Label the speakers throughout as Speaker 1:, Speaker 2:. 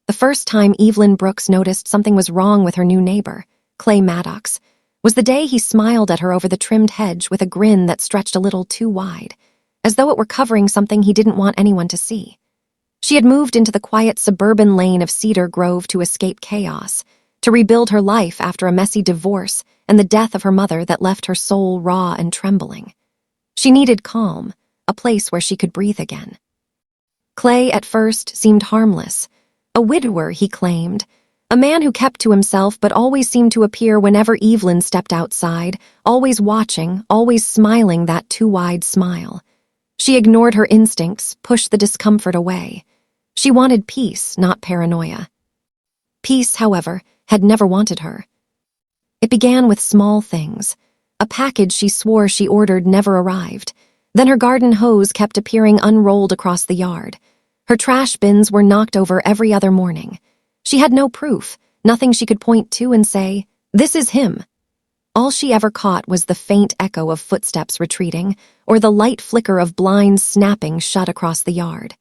Speaker 1: The first time Evelyn Brooks noticed something was wrong with her new neighbor, Clay Maddox, was the day he smiled at her over the trimmed hedge with a grin that stretched a little too wide, as though it were covering something he didn't want anyone to see. She had moved into the quiet suburban lane of Cedar Grove to escape chaos, to rebuild her life after a messy divorce and the death of her mother that left her soul raw and trembling. She needed calm, a place where she could breathe again. Clay at first seemed harmless, a widower, he claimed, a man who kept to himself but always seemed to appear whenever Evelyn stepped outside, always watching, always smiling that too-wide smile. She ignored her instincts, pushed the discomfort away. She wanted peace, not paranoia. Peace, however, had never wanted her. It began with small things. A package she swore she ordered never arrived. Then her garden hose kept appearing unrolled across the yard. Her trash bins were knocked over every other morning. She had no proof, nothing she could point to and say, "This is him." All she ever caught was the faint echo of footsteps retreating, or the light flicker of blinds snapping shut across the yard.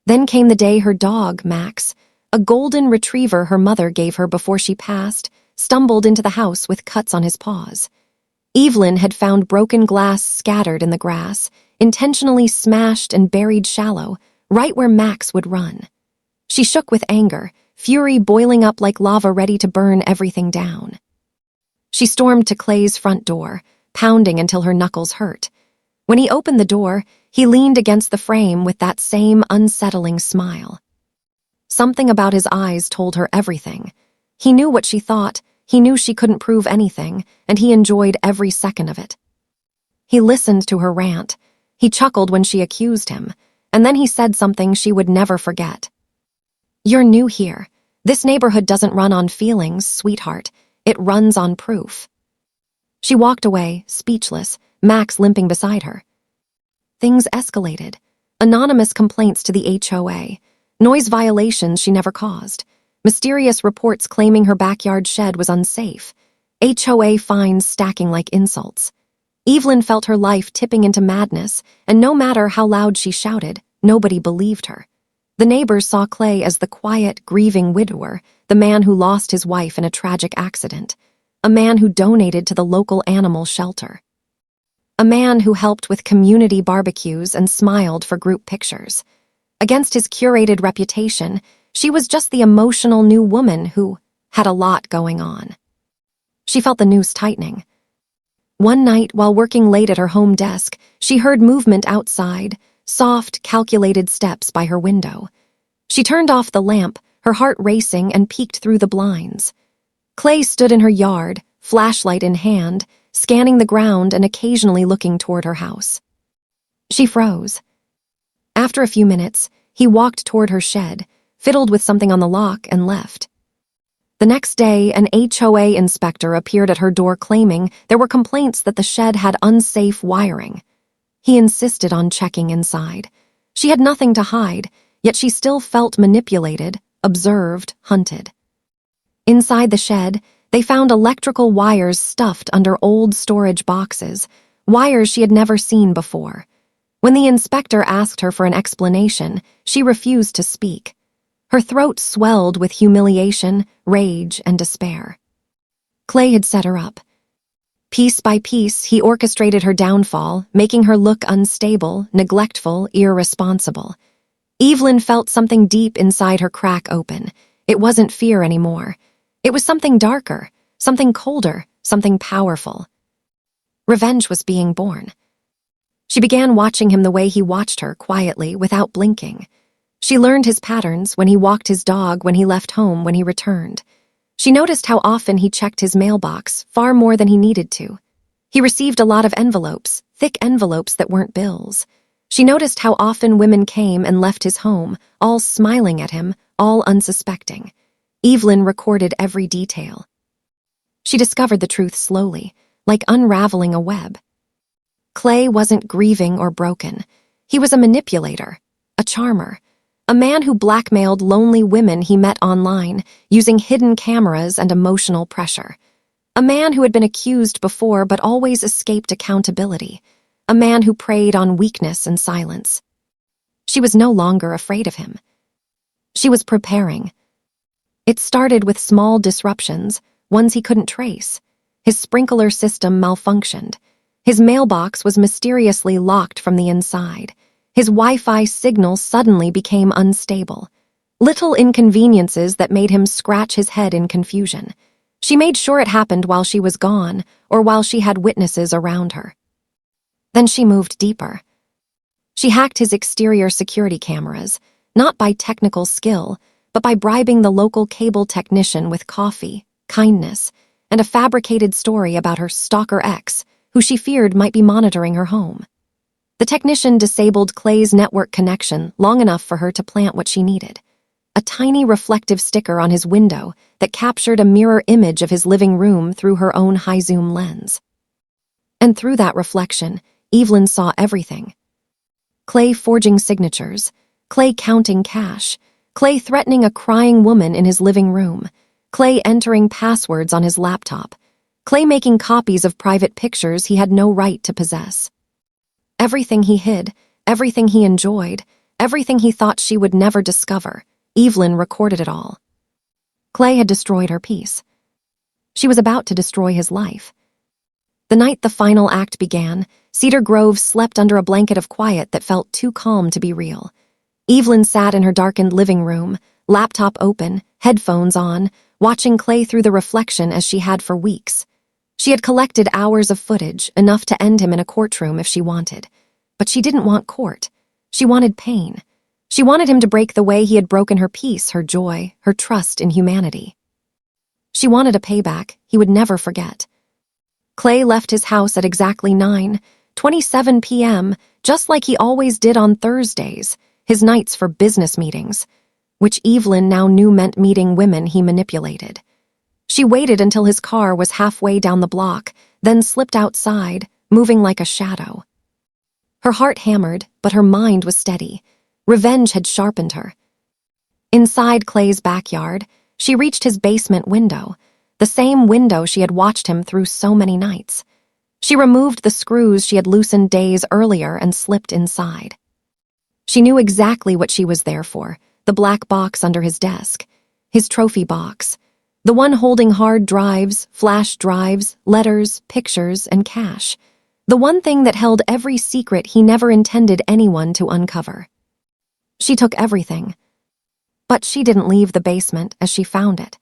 Speaker 1: Then came the day her dog, Max, a golden retriever her mother gave her before she passed, stumbled into the house with cuts on his paws. Evelyn had found broken glass scattered in the grass, intentionally smashed and buried shallow, right where Max would run. She shook with anger, fury boiling up like lava ready to burn everything down. She stormed to Clay's front door, pounding until her knuckles hurt. When he opened the door, he leaned against the frame with that same unsettling smile. Something about his eyes told her everything. He knew what she thought, he knew she couldn't prove anything, and he enjoyed every second of it. He listened to her rant. He chuckled when she accused him, and then he said something she would never forget. "You're new here. This neighborhood doesn't run on feelings, sweetheart. It runs on proof." She walked away, speechless, Max limping beside her. Things escalated. Anonymous complaints to the HOA, noise violations she never caused, mysterious reports claiming her backyard shed was unsafe, HOA fines stacking like insults. Evelyn felt her life tipping into madness, and no matter how loud she shouted, nobody believed her. The neighbors saw Clay as the quiet, grieving widower, the man who lost his wife in a tragic accident, a man who donated to the local animal shelter, a man who helped with community barbecues and smiled for group pictures. Against his curated reputation, she was just the emotional new woman who had a lot going on. She felt the noose tightening. One night, while working late at her home desk, she heard movement outside, soft, calculated steps by her window. She turned off the lamp, her heart racing, and peeked through the blinds. Clay stood in her yard, flashlight in hand, scanning the ground and occasionally looking toward her house. She froze. After a few minutes, he walked toward her shed, fiddled with something on the lock, and left. The next day, an HOA inspector appeared at her door claiming there were complaints that the shed had unsafe wiring. He insisted on checking inside. She had nothing to hide, yet she still felt manipulated, observed, hunted. Inside the shed, they found electrical wires stuffed under old storage boxes, wires she had never seen before. When the inspector asked her for an explanation, she refused to speak. Her throat swelled with humiliation, rage, and despair. Clay had set her up. Piece by piece, he orchestrated her downfall, making her look unstable, neglectful, irresponsible. Evelyn felt something deep inside her crack open. It wasn't fear anymore. It was something darker, something colder, something powerful. Revenge was being born. She began watching him the way he watched her, quietly, without blinking. She learned his patterns, when he walked his dog, when he left home, when he returned. She noticed how often he checked his mailbox, far more than he needed to. He received a lot of envelopes, thick envelopes that weren't bills. She noticed how often women came and left his home, all smiling at him, all unsuspecting. Evelyn recorded every detail. She discovered the truth slowly, like unraveling a web. Clay wasn't grieving or broken. He was a manipulator, a charmer, a man who blackmailed lonely women he met online, using hidden cameras and emotional pressure. A man who had been accused before but always escaped accountability. A man who preyed on weakness and silence. She was no longer afraid of him. She was preparing. It started with small disruptions, ones he couldn't trace. His sprinkler system malfunctioned. His mailbox was mysteriously locked from the inside. His Wi-Fi signal suddenly became unstable. Little inconveniences that made him scratch his head in confusion. She made sure it happened while she was gone or while she had witnesses around her. Then she moved deeper. She hacked his exterior security cameras, not by technical skill, but by bribing the local cable technician with coffee, kindness, and a fabricated story about her stalker ex, who she feared might be monitoring her home. The technician disabled Clay's network connection long enough for her to plant what she needed. A tiny reflective sticker on his window that captured a mirror image of his living room through her own high-zoom lens. And through that reflection, Evelyn saw everything. Clay forging signatures, Clay counting cash, Clay threatening a crying woman in his living room, Clay entering passwords on his laptop, Clay making copies of private pictures he had no right to possess. Everything he hid, everything he enjoyed, everything he thought she would never discover, Evelyn recorded it all. Clay had destroyed her peace. She was about to destroy his life. The night the final act began, Cedar Grove slept under a blanket of quiet that felt too calm to be real. Evelyn sat in her darkened living room, laptop open, headphones on, watching Clay through the reflection as she had for weeks. She had collected hours of footage, enough to end him in a courtroom if she wanted. But she didn't want court. She wanted pain. She wanted him to break the way he had broken her peace, her joy, her trust in humanity. She wanted a payback he would never forget. Clay left his house at exactly 9:27 p.m., just like he always did on Thursdays, his nights for business meetings, which Evelyn now knew meant meeting women he manipulated. She waited until his car was halfway down the block, then slipped outside, moving like a shadow. Her heart hammered, but her mind was steady. Revenge had sharpened her. Inside Clay's backyard, she reached his basement window, the same window she had watched him through so many nights. She removed the screws she had loosened days earlier and slipped inside. She knew exactly what she was there for, the black box under his desk, his trophy box, the one holding hard drives, flash drives, letters, pictures, and cash, the one thing that held every secret he never intended anyone to uncover. She took everything, but she didn't leave the basement as she found it.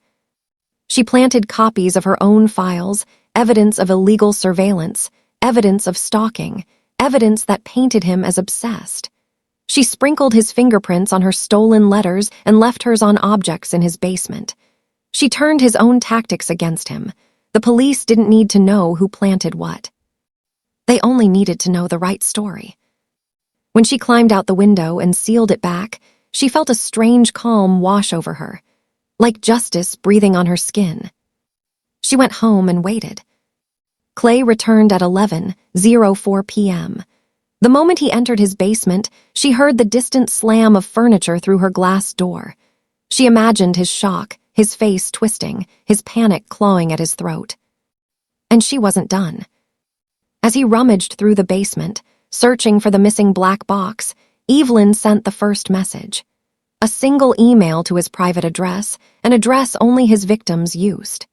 Speaker 1: She planted copies of her own files, evidence of illegal surveillance, evidence of stalking, evidence that painted him as obsessed. She sprinkled his fingerprints on her stolen letters and left hers on objects in his basement. She turned his own tactics against him. The police didn't need to know who planted what. They only needed to know the right story. When she climbed out the window and sealed it back, she felt a strange calm wash over her, like justice breathing on her skin. She went home and waited. Clay returned at 11:04 p.m. The moment he entered his basement, she heard the distant slam of furniture through her glass door. She imagined his shock, his face twisting, his panic clawing at his throat. And she wasn't done. As he rummaged through the basement, searching for the missing black box, Evelyn sent the first message. A single email to his private address, an address only his victims used.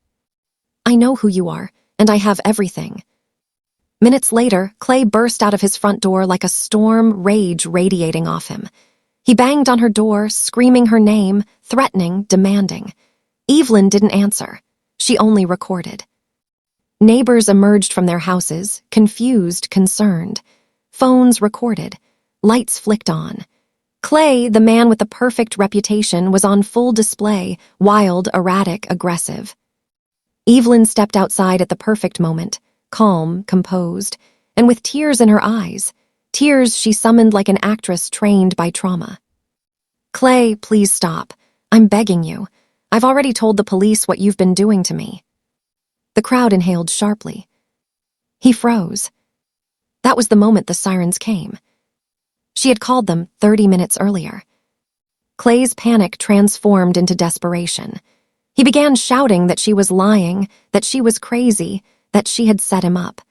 Speaker 1: "I know who you are, and I have everything." Minutes later, Clay burst out of his front door like a storm, rage radiating off him. He banged on her door, screaming her name, threatening, demanding. Evelyn didn't answer. She only recorded. Neighbors emerged from their houses, confused, concerned. Phones recorded. Lights flicked on. Clay, the man with the perfect reputation, was on full display, wild, erratic, aggressive. Evelyn stepped outside at the perfect moment, calm, composed, and with tears in her eyes, tears she summoned like an actress trained by trauma. "Clay, please stop. I'm begging you. I've already told the police what you've been doing to me." The crowd inhaled sharply. He froze. That was the moment the sirens came. She had called them 30 minutes earlier. Clay's panic transformed into desperation. He began shouting that she was lying, that she was crazy, that she had set him up.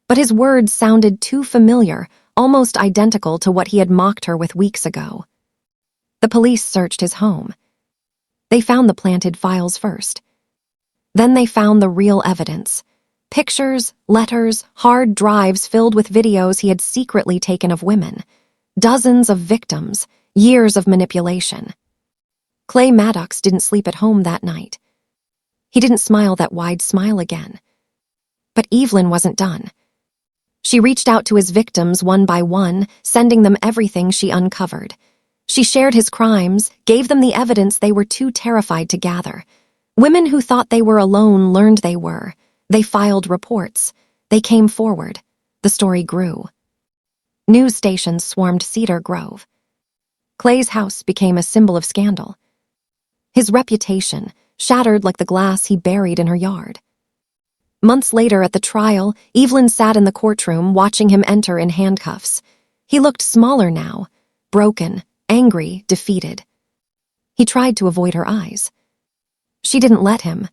Speaker 1: But his words sounded too familiar, almost identical to what he had mocked her with weeks ago. The police searched his home. They found the planted files first. Then they found the real evidence. Pictures, letters, hard drives filled with videos he had secretly taken of women. Dozens of victims, years of manipulation. Clay Maddox didn't sleep at home that night. He didn't smile that wide smile again. But Evelyn wasn't done. She reached out to his victims one by one, sending them everything she uncovered. She shared his crimes, gave them the evidence they were too terrified to gather. Women who thought they were alone learned they were. They filed reports. They came forward. The story grew. News stations swarmed Cedar Grove. Clay's house became a symbol of scandal. His reputation shattered like the glass he buried in her yard. Months later at the trial, Evelyn sat in the courtroom watching him enter in handcuffs. He looked smaller now, broken, angry, defeated. He tried to avoid her eyes. She didn't let him.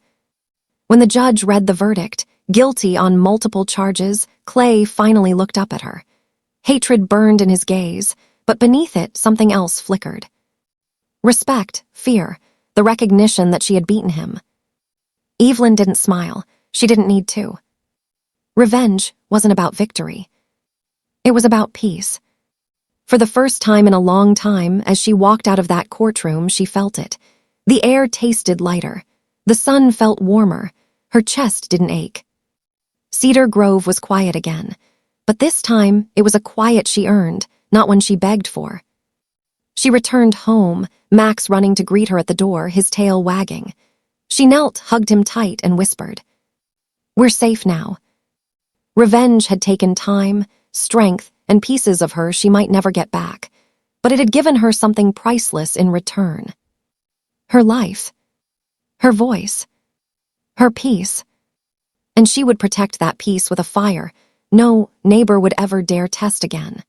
Speaker 1: When the judge read the verdict, guilty on multiple charges, Clay finally looked up at her. Hatred burned in his gaze, but beneath it something else flickered. Respect, fear, the recognition that she had beaten him. Evelyn didn't smile. She didn't need to. Revenge wasn't about victory. It was about peace. For the first time in a long time, as she walked out of that courtroom, she felt it. The air tasted lighter. The sun felt warmer. Her chest didn't ache. Cedar Grove was quiet again, but this time it was a quiet she earned, not one she begged for. She returned home, Max running to greet her at the door, his tail wagging. She knelt, hugged him tight, and whispered, "We're safe now." Revenge had taken time, strength, and pieces of her she might never get back, but it had given her something priceless in return. Her life, her voice, her peace. And she would protect that peace with a fire no neighbor would ever dare test again.